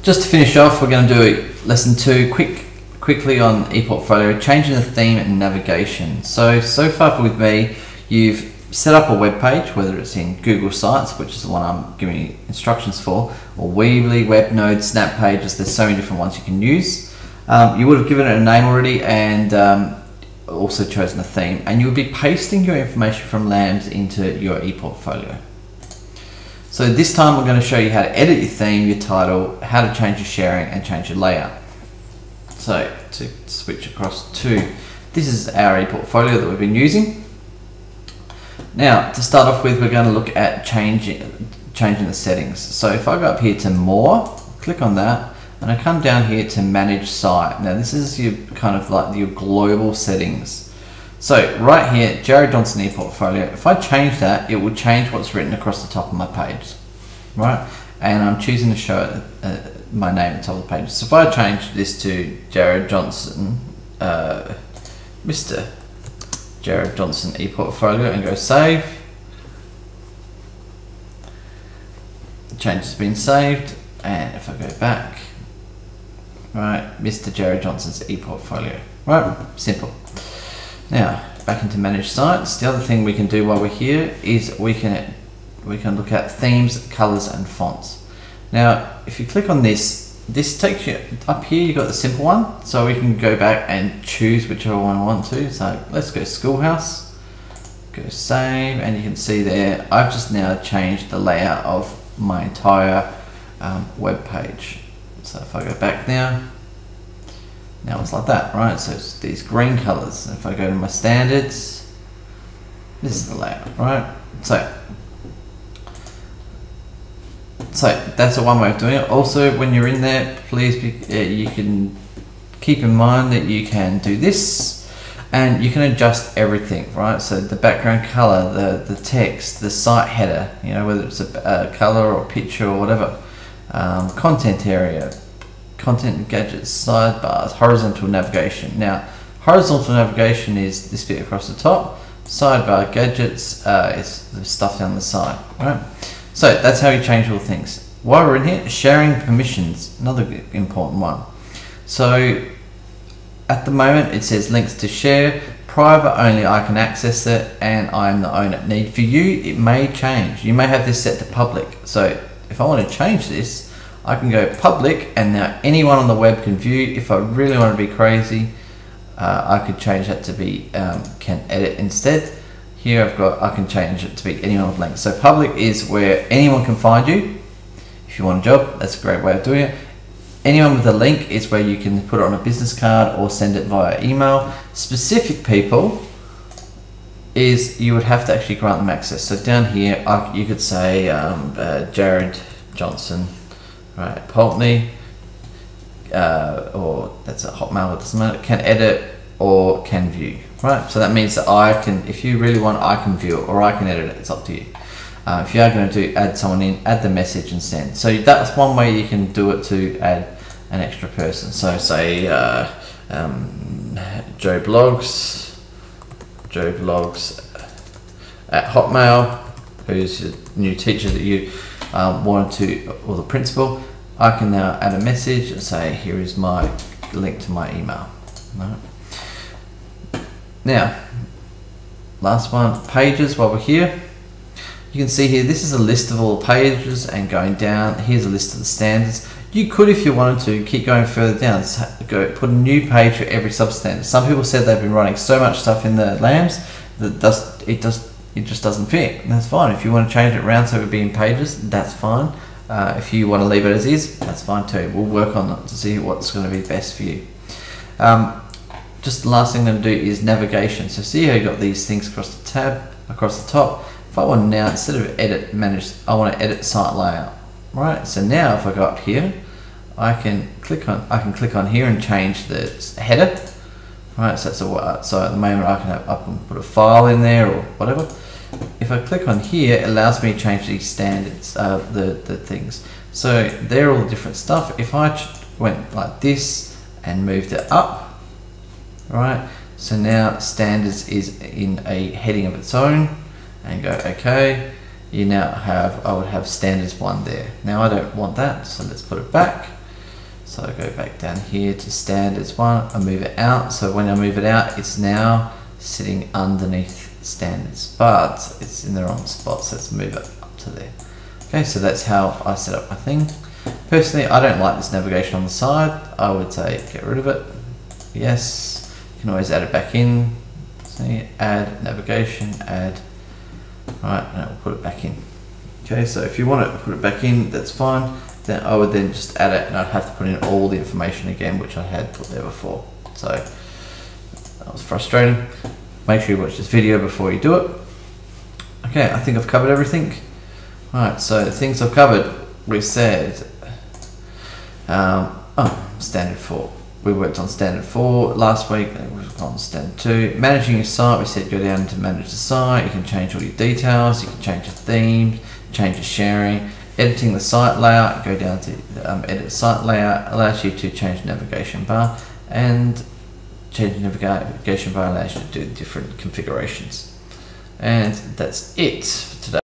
Just to finish off, we're going to do lesson 2 quickly on ePortfolio, changing the theme and navigation. So far with me, you've set up a web page, whether it's in Google Sites, which is the one I'm giving you instructions for, or Weebly, WebNode, Snap Pages. There's so many different ones you can use. You would have given it a name already and also chosen a theme, and you would be pasting your information from LAMZ into your ePortfolio. So this time I'm going to show you how to edit your theme, your title, how to change your sharing and change your layout. So to switch across to, this is our ePortfolio that we've been using. Now to start off with, we're going to look at changing the settings. So if I go up here to more, click on that, and I come down here to manage site. Now this is your kind of like your global settings. So right here, Jared Johnson ePortfolio, if I change that, it will change what's written across the top of my page, right? And I'm choosing to show my name at the top of the page. So if I change this to Jared Johnson, Mr. Jared Johnson ePortfolio, and go save, the change has been saved. And if I go back, right, Mr. Jared Johnson's ePortfolio, right, simple. Now back into manage sites. The other thing we can do while we're here is we can look at themes, colors and fonts. Now if you click on this takes you up here. You've got the simple one, so we can go back and choose whichever one I want to. So let's go Schoolhouse, go save, and you can see there I've just now changed the layout of my entire web page. So if I go back now it's like that, right? So it's these green colors. If I go to my standards, this is the layout, right? So that's a one way of doing it. Also, when you're in there, please you can keep in mind that you can do this, and you can adjust everything, right? So the background color, the text, the site header, you know, whether it's a color or picture or whatever, content area, content and gadgets, sidebars, horizontal navigation. Now, horizontal navigation is this bit across the top. Sidebar gadgets is the stuff down the side, right? So that's how you change all things. While we're in here, sharing permissions, another important one. So at the moment it says links to share, private only, I can access it, and I'm the owner. Now for you, it may change. You may have this set to public. So if I want to change this, I can go public, and now anyone on the web can view. If I really want to be crazy, I could change that to be can edit instead. Here I can change it to be anyone with links. So public is where anyone can find you. If you want a job, that's a great way of doing it. Anyone with a link is where you can put it on a business card or send it via email. Specific people is you would have to actually grant them access. So down here, you could say Jared Johnson, right, Pulteney, or that's a Hotmail, it doesn't matter, can edit or can view, right? So that means that I can, if you really want, I can view it or I can edit it. It's up to you. If you are going to add someone in, add the message and send. So that's one way you can do it to add an extra person. So say Joe Blogs at Hotmail, who's a new teacher that you wanted to, or the principal. I can now add a message and say, here is my link to my email. Right. Now, last one, pages. While we're here, you can see here, this is a list of all the pages, and going down, here's a list of the standards. You could, if you wanted to, keep going further down, put a new page for every substandard. Some people said they've been running so much stuff in the LAMZ that it just doesn't fit, and that's fine. If you want to change it around so it would be in pages, that's fine. If you want to leave it as is, that's fine too. We'll work on it to see what's going to be best for you. Just the last thing I'm going to do is navigation. So see how you got these things across the tab, across the top. If I want to now, instead of edit, manage, I want to edit site layout. Right. So now if I go up here, I can click on here and change the header. Right. So that's so at the moment I can put a file in there or whatever. If I click on here, it allows me to change these standards, the things. So they're all different stuff. If I went like this and moved it up, right? So now standards is in a heading of its own, and go OK. You now have, I would have standards 1 there. Now I don't want that, so let's put it back. So I go back down here to standards 1, I move it out. So when I move it out, it's now sitting underneath standards, but it's in the wrong spot, so let's move it up to there. Okay, so that's how I set up my thing. Personally, I don't like this navigation on the side. I would say get rid of it. Yes, you can always add it back in. See, add navigation, add. Right, and we'll put it back in. Okay, so if you want to put it back in, that's fine. Then I would then just add it, and I'd have to put in all the information again, which I had put there before. So that was frustrating. Make sure you watch this video before you do it. Okay, I think I've covered everything. Alright, so the things I've covered, we said, standard 4. We worked on standard 4 last week, and we've gone on standard 2. Managing your site, we said go down to manage the site. You can change all your details, you can change the themes, change the sharing. Editing the site layout, go down to edit site layout, allows you to change the navigation bar, and change the navigation bar allows you to do different configurations. And that's it for today.